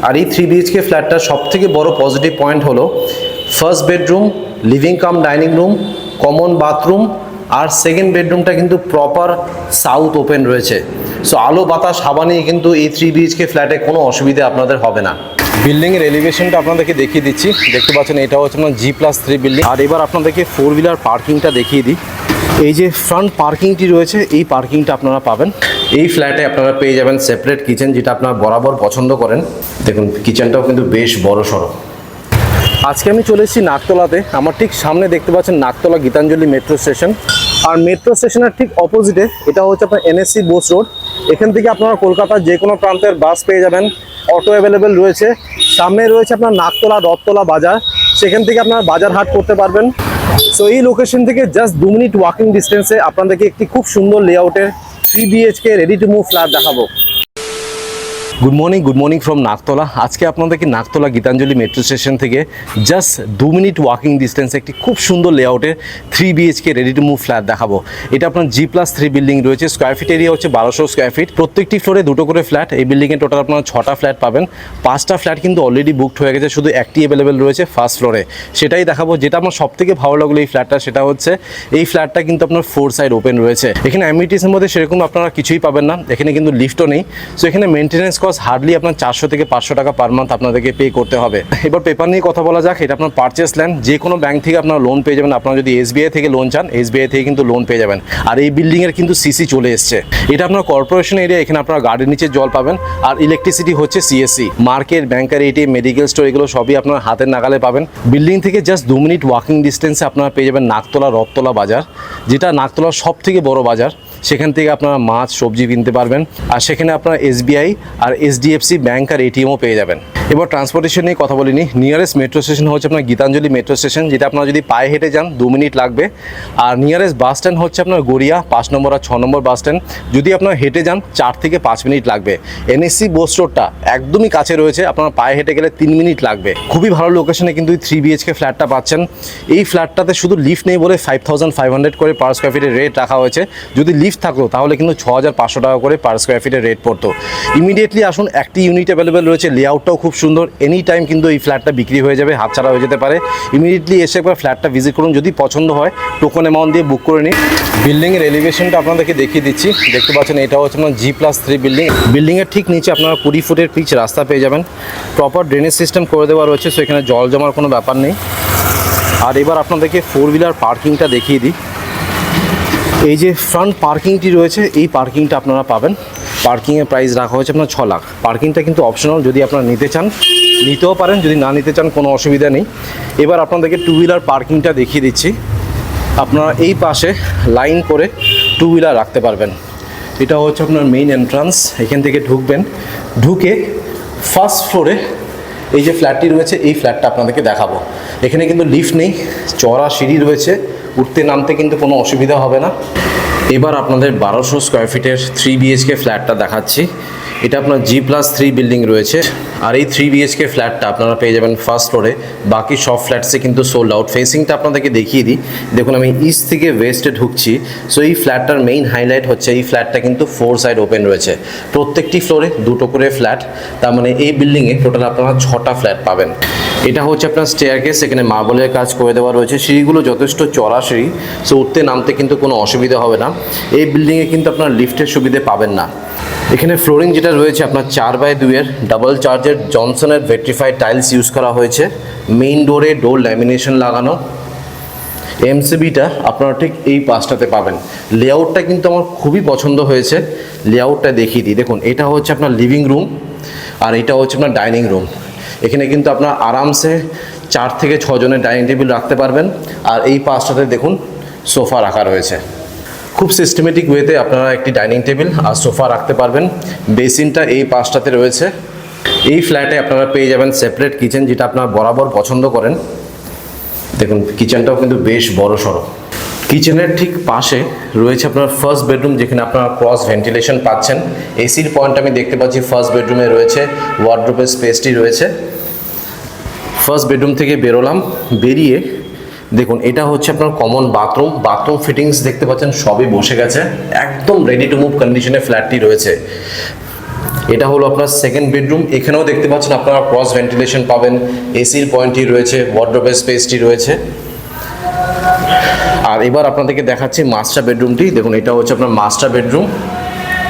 আর এই 3 BHK ফ্ল্যাটটার সবথেকে বড় পজিটিভ পয়েন্ট হলো first bedroom, living cum dining room, common bathroom, আর সেকেন্ড বেডরুমটা কিন্তু প্রপার সাউথ ওপেন রয়েছে। সো আলো বাতাস হাওয়া নিয়ে কিন্তু এই 3 BHK ফ্ল্যাটে কোনো অসুবিধা আপনাদের হবে না। বিল্ডিংয়ের এলিভেশনটা আপনাদেরকে দেখিয়ে দিচ্ছি। দেখতে পাচ্ছেন এটা হচ্ছে আপনার G+3 বিল্ডিং। আর এবার আপনাদেরকে 4 হুইলার পার্কিংটা দেখিয়ে দিই। এই যে ফ্রন্ট পার্কিংটি রয়েছে, এই পার্কিংটা আপনারা পাবেন। এই ফ্ল্যাটে আপনারা পেয়ে যাবেন সেপারেট কিচেন, যেটা আপনারা বরাবর পছন্দ করেন। দেখুন কিচেনটাও কিন্তু বেশ বড় সড়ো। আজকে আমি চলে এসেছি নাকতলাতে। আমার ঠিক সামনে দেখতে পাচ্ছেন নাকতলা গীতাঞ্জলি মেট্রো স্টেশন। আর মেট্রো স্টেশনের ঠিক অপোজিটে এটা হচ্ছে আপনার NSC বোস রোড। এখান থেকে আপনারা কলকাতার যে কোনো প্রান্তের বাস পেয়ে যাবেন, অটো অ্যাভেলেবেল রয়েছে। সামনে রয়েছে আপনার নাকতলা রথতলা বাজার, সেখান থেকে আপনারা বাজার হাট করতে পারবেন। সো এই লোকেশন থেকে জাস্ট 2 মিনিট ওয়াকিং ডিস্টেন্সে আপনাদেরকে একটি খুব সুন্দর লেআউটের 3 BHK ready to move flat দেখাবো। Good morning from Naktala. আজকে আপনাদেরকে নাকতলা গীতাঞ্জলি মেট্রো স্টেশন থেকে জাস্ট 2 মিনিট ওয়াকিং ডিস্টেন্সে একটি খুব সুন্দর লেআউটের 3 BHK ready to move flat দেখাবো। এটা আপনার G+3 বিল্ডিং রয়েছে। স্কোয়ার ফিট এরিয়া হচ্ছে 1200 স্কোয়ার ফিট। প্রত্যেকটি ফ্লোরে 2টো করে ফ্ল্যাট। এই বিল্ডিংয়ে টোটাল আপনারা 6টা ফ্ল্যাট পাবেন। 5টা ফ্ল্যাট কিন্তু অলরেডি বুকড হয়ে গেছে, শুধু একটি অ্যাভেলেবেল রয়েছে ফার্স্ট ফ্লোরে। সেটাই দেখাবো। যেটা আমার সবথেকে ভালো লাগলো এই ফ্ল্যাটটা, সেটা হচ্ছে এই ফ্ল্যাটটা কিন্তু আপনার 4 সাইড ওপেন রয়েছে। এখানে অ্যামিনিটিসের মধ্যে সেরকম আপনারা কিছুই পাবেন না। এখানে কিন্তু লিফটও নেই। সো এখানে মেনটেন্যান্স কস্ট হার্ডলি আপনার 400 থেকে 500 টাকা পার মান্থ আপনাদেরকে পে করতে হবে। এবার পেপার নিয়ে কথা বলা যাক। এটা আপনার পারচেস ল্যান্ড, যে কোনো ব্যাংক থেকে আপনারা লোন পেয়ে যাবেন। আপনারা যদি SBI থেকে লোন চান, SBI থেকে কিন্তু লোন পেয়ে যাবেন। আর এই বিল্ডিংয়ের কিন্তু CC চলে এসছে। এটা আপনার কর্পোরেশন এরিয়া। এখানে আপনারা গাড়ির নিচে জল পাবেন। আর ইলেকট্রিসিটি হচ্ছে CSC। মার্কেট, ব্যাংকার, ATM, মেডিকেল স্টোর এগুলো সবই আপনার হাতের নাগালে পাবেন। বিল্ডিং থেকে জাস্ট 2 মিনিট ওয়াকিং ডিস্টেন্সে আপনারা পেয়ে যাবেন নাকতলা রথতলা বাজার, যেটা নাকতলার সব থেকে বড় বাজার। সেখান থেকে আপনারা মাছ সবজি কিনতে পারবেন। আর সেখানে আপনারা SBI আর HDFC ব্যাংক আর ATMও পেয়ে যাবেন। এবার ট্রান্সপোর্টেশন নিয়ে কথা বলিনি। নিয়ারেস্ট মেট্রো স্টেশন হচ্ছে আপনার গীতাঞ্জলি মেট্রো স্টেশন, যেটা আপনারা যদি পায়ে হেঁটে যান 2 মিনিট লাগবে। আর নিয়ারেস্ট বাস স্ট্যান্ড হচ্ছে আপনার গড়িয়া 5 নম্বর আর 6 নম্বর বাস স্ট্যান্ড। যদি আপনারা হেঁটে যান 4 থেকে 5 মিনিট লাগবে। NSC বোস রোডটা একদমই কাছে রয়েছে, আপনারা পায়ে হেঁটে গেলে 3 মিনিট লাগবে। খুবই ভালো লোকেশনে কিন্তু 3 BHK ফ্ল্যাটটা পাচ্ছেন। এই ফ্ল্যাটটাতে শুধু লিফট নেই বলে 5500 করে পার স্কোয়ার ফিটের রেট রাখা হয়েছে। যদি লিফট থাকতো তাহলে কিন্তু 6500 টাকা করে পার স্কোয়ার ফিটের রেট পড়তো। ইমিডিয়েটলি আসুন, একটি ইউনিট অ্যাভেলেবেল রয়েছে। লেআউটটাও খুব সুন্দর। এনি টাইম কিন্তু এই ফ্ল্যাটটা বিক্রি হয়ে যাবে, হাতছাড়া হয়ে যেতে পারে। ইমিডিয়েটলি এসে একবার ফ্ল্যাটটা ভিজিট করুন। যদি পছন্দ হয় টোকন অ্যামাউন্ট দিয়ে বুক করে নিন। বিল্ডিংয়ের এলিভেশনটা আপনাদেরকে দেখিয়ে দিচ্ছি। দেখতে পাচ্ছেন এটা হচ্ছে আপনার G+3 বিল্ডিং। বিল্ডিংয়ের ঠিক নিচে আপনারা 20 ফুটের পিচ রাস্তা পেয়ে যাবেন। প্রপার ড্রেনেজ সিস্টেম করে দেওয়া রয়েছে, সো এখানে জল জমার কোনো ব্যাপার নেই। আর এবার আপনাদেরকে 4 হুইলার পার্কিংটা দেখিয়ে দিই। এই যে ফ্রন্ট পার্কিংটি রয়েছে, এই পার্কিংটা আপনারা পাবেন। পার্কিংয়ের প্রাইস রাখা হয়েছে আপনার 6 লাখ। পার্কিংটা কিন্তু অপশনাল, যদি আপনারা নিতে চান নিতেও পারেন, যদি না নিতে চান কোনো অসুবিধা নেই। এবার আপনাদেরকে 2 হুইলার পার্কিংটা দেখিয়ে দিচ্ছি। আপনারা এই পাশে লাইন করে 2 হুইলার রাখতে পারবেন। এটা হচ্ছে আপনার মেইন এন্ট্রান্স। এখান থেকে ঢুকবেন, ঢুকে ফার্স্ট ফ্লোরে এই যে ফ্ল্যাটটি রয়েছে, এই ফ্ল্যাটটা আপনাদেরকে দেখাবো। এখানে কিন্তু লিফট নেই, চড়া সিঁড়ি রয়েছে, উঠতে নামতে কিন্তু কোনো অসুবিধা হবে না। এবার আপনাদের 1200 স্কোয়ার ফিটের 3 BHK ফ্ল্যাটটা দেখাচ্ছি। এটা আপনার G+3 বিল্ডিং রয়েছে। আর এই 3 BHK ফ্ল্যাটটা আপনারা পেয়ে যাবেন ফার্স্ট ফ্লোরে। বাকি সব ফ্ল্যাটসে কিন্তু সোল্ড আউট। ফেসিংটা আপনাদেরকে দেখিয়ে দিই। দেখুন আমি ইস্ট থেকে ওয়েস্টে ঢুকছি। সো এই ফ্ল্যাটটার মেইন হাইলাইট হচ্ছে এই ফ্ল্যাটটা কিন্তু 4 সাইড ওপেন রয়েছে। প্রত্যেকটি ফ্লোরে 2টো করে ফ্ল্যাট। তার মানে এই বিল্ডিংয়ে টোটাল আপনারা 6টা ফ্ল্যাট পাবেন। এটা হচ্ছে আপনার স্টেয়ারকেস। এখানে মার্বেলের কাজ করে দেওয়া রয়েছে। সিঁড়িগুলো যথেষ্ট চড়া সিঁড়ি, সো উঠতে নামতে কিন্তু কোনো অসুবিধা হবে না। এই বিল্ডিংয়ে কিন্তু আপনার লিফটের সুবিধে পাবেন না। এখানে ফ্লোরিং যেটা রয়েছে আপনার 4x2 এর ডাবল চার্জের জনসনের ভেট্রিফাইড টাইলস ইউজ করা হয়েছে। মেইন ডোরে ডোর ল্যামিনেশন লাগানো। MCBটা আপনারা ঠিক এই পাশটাতে পাবেন। লেআউটটা কিন্তু আমার খুবই পছন্দ হয়েছে। লেআউটটা দেখিয়ে দিই। দেখুন এটা হচ্ছে আপনার লিভিং রুম, আর এটা হচ্ছে আপনার ডাইনিং রুম। এখানে কিন্তু আপনার আরামসে 4 থেকে 6 জনের ডাইনিং টেবিল রাখতে পারবেন। আর এই পাশটাতে দেখুন সোফা রাখা রয়েছে। খুব সিস্টেমেটিক ওয়েতে আপনারা একটি ডাইনিং টেবিল আর সোফা রাখতে পারবেন। বেসিনটা এই পাশটাতে রয়েছে। এই ফ্ল্যাটে আপনারা পেয়ে যাবেন সেপারেট কিচেন, যেটা আপনারা বরাবর পছন্দ করেন। দেখুন কিচেনটাও কিন্তু বেশ বড় সড়ো। কিচেনের ঠিক পাশে রয়েছে আপনার ফার্স্ট বেডরুম, যেখানে আপনারা ক্রস ভেন্টিলেশন পাচ্ছেন। এসির পয়েন্ট আমি দেখতে পাচ্ছি ফার্স্ট বেডরুমে রয়েছে। ওয়ার্ড্রোবের স্পেসটি রয়েছে। ফার্স্ট বেডরুম থেকে বেরোলাম, বেরিয়ে দেখুন এটা হচ্ছে আপনার কমন বাথরুম। বাথরুম ফিটিংস দেখতে পাচ্ছেন সবই বসে গেছে, একদম রেডি টু মুভ কন্ডিশনে ফ্ল্যাটটি রয়েছে। এটা হলো আপনার সেকেন্ড বেডরুম। এখানেও দেখতে পাচ্ছেন আপনারা ক্রস ভেন্টিলেশন পাবেন, এসির পয়েন্টটি রয়েছে, ওয়ার্ডরোবের স্পেসটি রয়েছে। আর এবার আপনাদেরকে দেখাচ্ছি মাস্টার বেডরুমটি। দেখুন এটা হচ্ছে আপনার মাস্টার বেডরুম।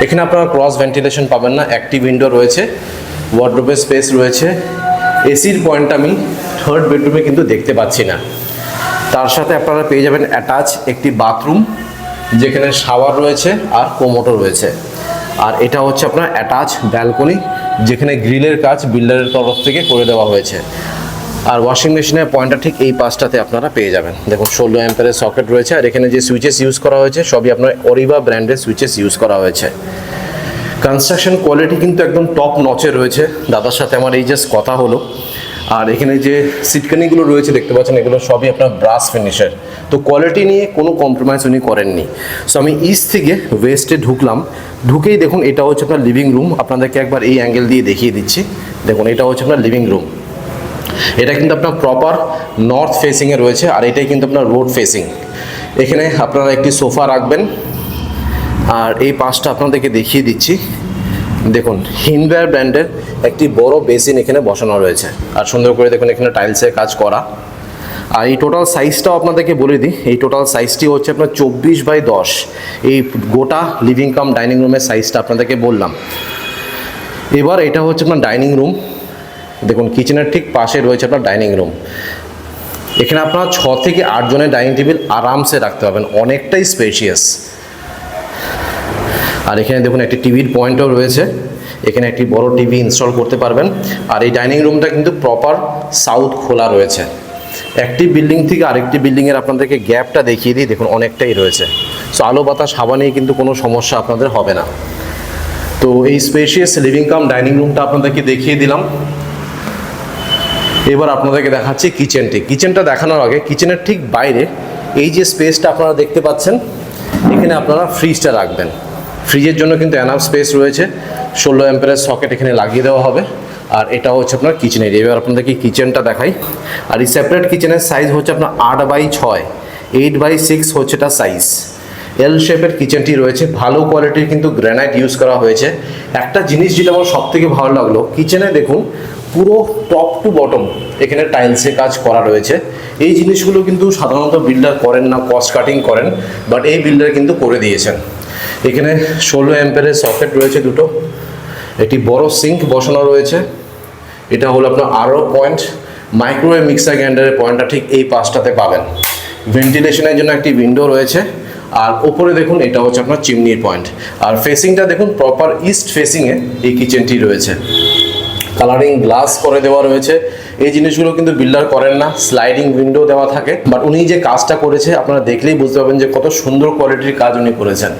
এখানে আপনারা ক্রস ভেন্টিলেশন পাবেন না, একটি উইন্ডো রয়েছে, ওয়ার্ডরোবের স্পেস রয়েছে। এসির পয়েন্ট আমি থার্ড বেডরুমে কিন্তু দেখতে পাচ্ছি না। তার সাথে আপনারা পেয়ে যাবেন অ্যাটাচ একটি বাথরুম, যেখানে শাওয়ার রয়েছে আর কোমোডও রয়েছে। আর এটা হচ্ছে আপনার অ্যাটাচ ব্যালকনি, যেখানে গ্রিলের কাজ বিল্ডারের তরফ থেকে করে দেওয়া হয়েছে। আর ওয়াশিং মেশিনের পয়েন্টটা ঠিক এই পাশটাতে আপনারা পেয়ে যাবেন। দেখুন 16 অ্যাম্পিয়ারের সকেট রয়েছে। আর এখানে যে সুইচেস ইউজ করা হয়েছে সবই আপনার অরিবা ব্র্যান্ডের সুইচেস ইউজ করা হয়েছে। কনস্ট্রাকশন কোয়ালিটি কিন্তু একদম টপ নচে রয়েছে। দাদার সাথে আমার এই জাস্ট কথা হলো। আর এখানে যে সিটকানিগুলো রয়েছে দেখতে পাচ্ছেন, এগুলো সবই আপনার ব্রাশ ফিনিশের। তো কোয়ালিটি নিয়ে কোনো কম্প্রোমাইজ উনি করেননি। সো আমি ইস্ট থেকে ওয়েস্টে ঢুকলাম, ঢুকেই দেখুন এটা হচ্ছে আপনার লিভিং রুম। আপনাদেরকে একবার এই অ্যাঙ্গেল দিয়ে দেখিয়ে দিচ্ছি। দেখুন এটা হচ্ছে আপনার লিভিং রুম। এটা কিন্তু আপনার প্রপার নর্থ ফেসিংয়ে রয়েছে, আর এটাই কিন্তু আপনার রোড ফেসিং। এখানে আপনারা একটি সোফা রাখবেন। আর এই পাশটা আপনাদেরকে দেখিয়ে দিচ্ছি। দেখুন হিনওয়্যার ব্র্যান্ডের একটি বড় বেসিন এখানে বসানো রয়েছে, আর সুন্দর করে দেখুন এখানে টাইলসের কাজ করা। আর এই টোটাল সাইজটাও আপনাদেরকে বলে দিই, এই টোটাল সাইজটি হচ্ছে আপনার 24x10। এই গোটা লিভিং কাম ডাইনিং রুমের সাইজটা আপনাদেরকে বললাম। এবার এটা হচ্ছে আপনার ডাইনিং রুম। দেখুন কিচেনের ঠিক পাশে রয়েছে আপনার ডাইনিং রুম। এখানে আপনার 6 থেকে 8 জনের ডাইনিং টেবিল আরামসে রাখতে পারবেন, অনেকটাই স্পেশিয়াস। আর এখানে দেখুন একটি টিভির পয়েন্টও রয়েছে, এখানে একটি বড় টিভি ইনস্টল করতে পারবেন। আর এই ডাইনিং রুমটা কিন্তু প্রপার সাউথ খোলা রয়েছে। একটি বিল্ডিং থেকে আরেকটি বিল্ডিংয়ের আপনাদেরকে গ্যাপটা দেখিয়ে দিই, দেখুন অনেকটাই রয়েছে। সো আলো বাতাস হাওয়া নিয়ে কিন্তু কোনো সমস্যা আপনাদের হবে না। তো এই স্পেশিয়াস লিভিং কাম ডাইনিং রুমটা আপনাদেরকে দেখিয়ে দিলাম। এবার আপনাদেরকে দেখাচ্ছি কিচেনটি। কিচেনটা দেখানোর আগে কিচেনের ঠিক বাইরে এই যে স্পেসটা আপনারা দেখতে পাচ্ছেন, এখানে আপনারা ফ্রিজটা রাখবেন। ফ্রিজের জন্য কিন্তু এনাফ স্পেস রয়েছে। 16 অ্যাম্পিয়ারের সকেট এখানে লাগিয়ে দেওয়া হবে। আর এটা হচ্ছে আপনার কিচেন এরিয়া। এবার আপনাদেরকে কিচেনটা দেখাই। আর এই সেপারেট কিচেনের সাইজ হচ্ছে আপনার 8x6, 8x6 হচ্ছে এটা সাইজ। এল শেপের কিচেনটি রয়েছে, ভালো কোয়ালিটির কিন্তু গ্রানাইট ইউজ করা হয়েছে। একটা জিনিস যেটা আমার সব থেকে ভালো লাগলো, কিচেনে দেখুন পুরো টপ টু বটম এখানে টাইলসে কাজ করা রয়েছে। এই জিনিসগুলো কিন্তু সাধারণত বিল্ডার করেন না, কস্ট কাটিং করেন, বাট এই বিল্ডার কিন্তু করে দিয়েছেন। এখানে 16 অ্যাম্পিয়ারের সকেট রয়েছে দুটো, একটি বড় সিঙ্ক বসানো রয়েছে। এটা হলো আপনার আরও পয়েন্ট, মাইক্রোওয়েভ মিক্সার গ্রাইন্ডারের পয়েন্টটা ঠিক এই পাশটাতে পাবেন। ভেন্টিলেশনের জন্য একটি উইন্ডো রয়েছে। আর ওপরে দেখুন এটা হচ্ছে আপনার চিমনির পয়েন্ট। আর ফেসিংটা দেখুন প্রপার ইস্ট ফেসিংয়ে এই কিচেনটি রয়েছে। কালারিং গ্লাস করে দেওয়া রয়েছে। এই জিনিসগুলো কিন্তু বিল্ডার করেন না, স্লাইডিং উইন্ডো দেওয়া থাকে। বাট উনি যে কাজটা করেছে আপনারা দেখলেই বুঝতে পারবেন যে কত সুন্দর কোয়ালিটির কাজ উনি করেছেন।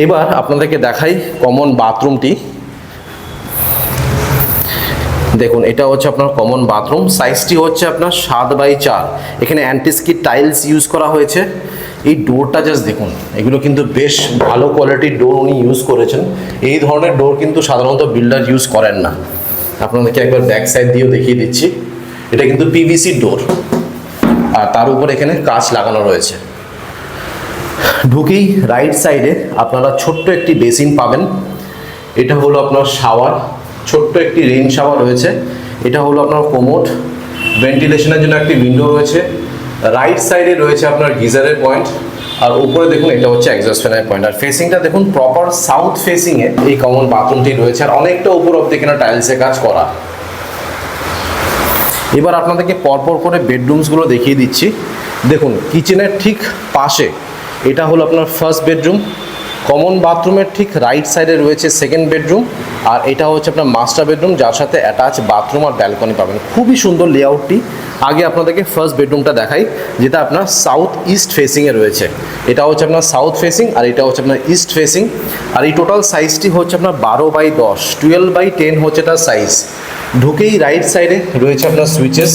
এবার আপনাদেরকে দেখাই কমন বাথরুমটি। দেখুন এটা হচ্ছে আপনার কমন বাথরুম। সাইজটি হচ্ছে আপনার 7x4। এখানে অ্যান্টিস্কিড টাইলস ইউজ করা হয়েছে। এই ডোরটা জাস্ট দেখুন, এগুলো কিন্তু বেশ ভালো কোয়ালিটির ডোর উনি ইউজ করেছেন। এই ধরনের ডোর কিন্তু সাধারণত বিল্ডার ইউজ করেন না। আপনাদেরকে একবার ব্যাক সাইড দিয়েও দেখিয়ে দিচ্ছি। এটা কিন্তু পিভিসি ডোর, আর তার উপর এখানে কাঁচ লাগানো রয়েছে। ঢুকেই রাইট সাইডে আপনারা ছোট্ট একটি বেসিন পাবেন। এটা হলো আপনার শাওয়ার, ছোট্ট একটি রেইন শাওয়ার রয়েছে। এটা হলো আপনার কোমোড, ভেন্টিলেশনের জন্য একটি উইন্ডো রয়েছে। রাইট সাইডে রয়েছে আপনার গিজারের পয়েন্ট। আর উপরে দেখুন এটা হচ্ছে এক্সস্ট ফ্যানের পয়েন্ট। আর ফেসিংটা দেখুন প্রপার সাউথ ফেসিংয়ে এই কমন বাথরুমটি রয়েছে। আর অনেকটা উপর অব্দি এখানে টাইলসে কাজ করা। এবার আপনাদেরকে পরপর করে বেডরুমসগুলো দেখিয়ে দিচ্ছি। দেখুন কিচেনের ঠিক পাশে এটা হলো আপনার ফার্স্ট বেডরুম। কমন বাথরুমের ঠিক রাইট সাইডে রয়েছে সেকেন্ড বেডরুম। আর এটা হচ্ছে আপনার মাস্টার বেডরুম, যার সাথে অ্যাটাচ বাথরুম আর ব্যালকনি পাবেন। খুবই সুন্দর লেআউটটি। আগে আপনাদেরকে ফার্স্ট বেডরুমটা দেখাই, যেটা আপনার সাউথ ইস্ট ফেসিংয়ে রয়েছে। এটা হচ্ছে আপনার সাউথ ফেসিং, আর এটা হচ্ছে আপনার ইস্ট ফেসিং। আর এই টোটাল সাইজটি হচ্ছে আপনার 12x10, 12x10 হচ্ছে এটার সাইজ। ঢুকেই রাইট সাইডে রয়েছে আপনার সুইচেস,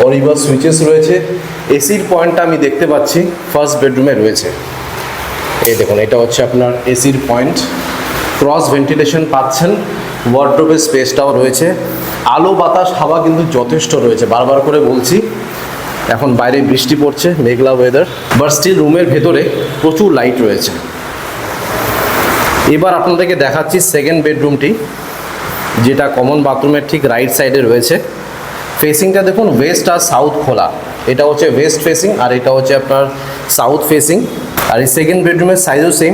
অরিবা সুইচেস রয়েছে। এসির পয়েন্টটা আমি দেখতে পাচ্ছি ফার্স্ট বেডরুমে রয়েছে। এই দেখুন এটা হচ্ছে আপনার এসির পয়েন্ট। ক্রস ভেন্টিলেশন পাচ্ছেন, ওয়ার্ডরোবের স্পেসটাও রয়েছে। আলো বাতাস হাওয়া কিন্তু যথেষ্ট রয়েছে, বারবার করে বলছি। এখন বাইরে বৃষ্টি পড়ছে, মেঘলা ওয়েদার, বাট স্টিল রুমের ভেতরে প্রচুর লাইট রয়েছে। এবার আপনাদেরকে দেখাচ্ছি সেকেন্ড বেডরুমটি, যেটা কমন বাথরুমের ঠিক রাইট সাইডে রয়েছে। ফেসিংটা দেখুন ওয়েস্ট আর সাউথ খোলা, এটা হচ্ছে ওয়েস্ট ফেসিং আর এটা হচ্ছে আপনার সাউথ ফেসিং। আর এই সেকেন্ড বেডরুমের সাইজও সেম,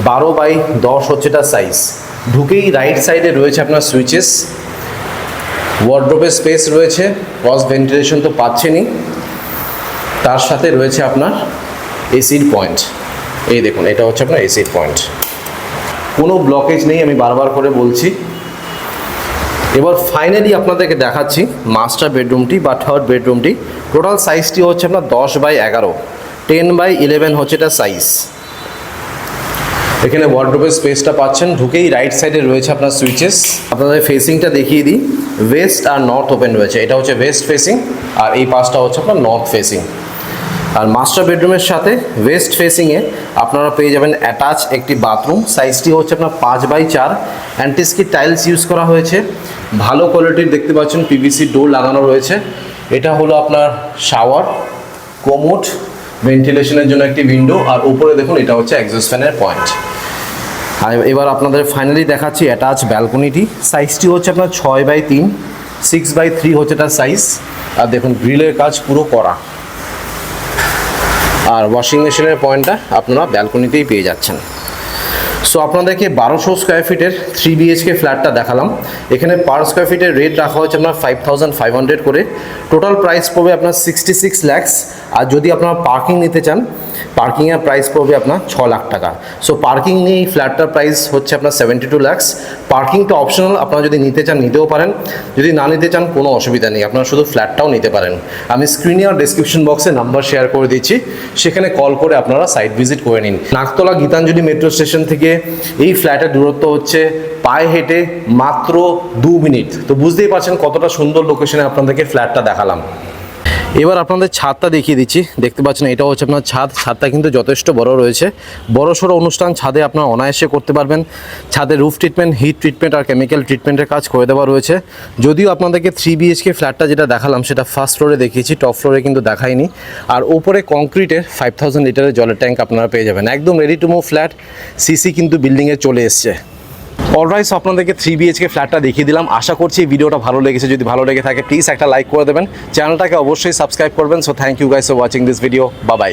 12x10 হচ্ছে এটা সাইজ। ঢুকেই রাইট সাইডে রয়েছে আপনার সুইচেস, ওয়ার্ড্রোবের স্পেস রয়েছে, ক্রস ভেন্টিলেশন তো পাচ্ছেনই, তার সাথে রয়েছে আপনার এসির পয়েন্ট। এই দেখুন এটা হচ্ছে আপনার এসির পয়েন্ট, কোনো ব্লকেজ নেই, আমি বারবার করে বলছি। এবার ফাইনালি আপনাদেরকে দেখাচ্ছি মাস্টার বেডরুমটি বা থার্ড বেডরুমটি। টোটাল সাইজটি হচ্ছে আপনার 10x11, 10x11 হচ্ছে এটা সাইজ। এখানে ওয়ার্ড্রোবের স্পেসটা পাচ্ছেন, ঢুকেই রাইট সাইডে রয়েছে আপনার সুইচেস। আপনাদের ফেসিংটা দেখিয়ে দিই, ওয়েস্ট আর নর্থ ওপেন রয়েছে, এটা হচ্ছে ওয়েস্ট ফেসিং আর এই পাশটা হচ্ছে আপনার নর্থ ফেসিং। আর মাস্টার বেডরুমের সাথে ওয়েস্ট ফেসিংয়ে আপনারা পেয়ে যাবেন অ্যাটাচ একটি বাথরুম, সাইজটি হচ্ছে আপনার 5x4, অ্যান্টিস্কিড টাইলস ইউজ করা হয়েছে, ভালো কোয়ালিটির দেখতে পাচ্ছেন, পিভিসি ডোর লাগানো রয়েছে। এটা হলো আপনার শাওয়ার, কোমোড, ভেন্টিলেশনের জন্য একটি উইন্ডো, আর উপরে দেখুন এটা হচ্ছে এক্সস্ট ফ্যানের পয়েন্ট। আর এবার আপনাদের ফাইনালি দেখাচ্ছি অ্যাটাচ ব্যালকনিটি, সাইজটি হচ্ছে আপনার 6x3, 6x3 হচ্ছে তার সাইজ। আর দেখুন গ্রিলের কাজ পুরো করা, আর ওয়াশিং মেশিনের পয়েন্টটা আপনারা ব্যালকনিতেই পেয়ে যাচ্ছেন। সো আপনাদেরকে 1200 স্কোয়ার ফিটের 3 BHK ফ্ল্যাটটা দেখালাম। এখানে পার স্কোয়ার ফিটের রেট রাখা হচ্ছে আপনার 5500 করে, টোটাল প্রাইস পড়বে আপনার 66 lakhs। আর যদি আপনারা পার্কিং নিতে চান, পার্কিংয়ের প্রাইস পড়বে আপনার 6 লাখ টাকা। সো পার্কিং নিয়ে এই ফ্ল্যাটটার প্রাইস হচ্ছে আপনার 72 lakhs। পার্কিংটা অপশনাল, আপনারা যদি নিতে চান নিতেও পারেন, যদি না নিতে চান কোনো অসুবিধা নেই, আপনারা শুধু ফ্ল্যাটটাও নিতে পারেন। আমি স্ক্রিনে আর ডেসক্রিপশন বক্সে নাম্বার শেয়ার করে দিচ্ছি, সেখানে কল করে আপনারা সাইট ভিজিট করে নিন। নাগতলা গীতাঞ্জলি মেট্রো স্টেশন থেকে এই ফ্ল্যাটের দূরত্ব হচ্ছে পায়ে হেঁটে মাত্র 2 মিনিট। তো বুঝতেই পারছেন কতটা সুন্দর লোকেশনে আপনাদেরকে ফ্ল্যাটটা দেখালাম। এবার আপনাদের ছাদটা দেখিয়ে দিচ্ছি, দেখতে পাচ্ছেন এটা হচ্ছে আপনার ছাদ। ছাদটা কিন্তু যথেষ্ট বড় রয়েছে, বড়সড় অনুষ্ঠান ছাদে আপনার অনায়াসে করতে পারবেন। ছাদে রুফ ট্রিটমেন্ট, হিট ট্রিটমেন্ট আর কেমিক্যাল ট্রিটমেন্টের কাজ করে দেওয়া রয়েছে। যদিও আপনাদেরকে 3 BHK ফ্ল্যাটটা যেটা দেখালাম সেটা ফার্স্ট ফ্লোরে দেখিয়েছি, টপ ফ্লোরে কিন্তু দেখাইনি। আর ওপরে কংক্রিটের 5000 লিটারের জলের ট্যাঙ্ক আপনারা পেয়ে যাবেন, একদম ready to move flat. CC কিন্তু বিল্ডিংয়ে চলে এসছে। অলরাইট, আপনাদেরকে 3 BHK ফ্ল্যাটটা দেখিয়ে দিলাম। আশা করছি এই ভিডিওটা ভালো লেগেছে, যদি ভালো লেগে থাকে প্লিজ একটা লাইক করে দেবেন, চ্যানেলটাকে অবশ্যই সাবস্ক্রাইব করবেন। So thank you guys for watching this video, bye by.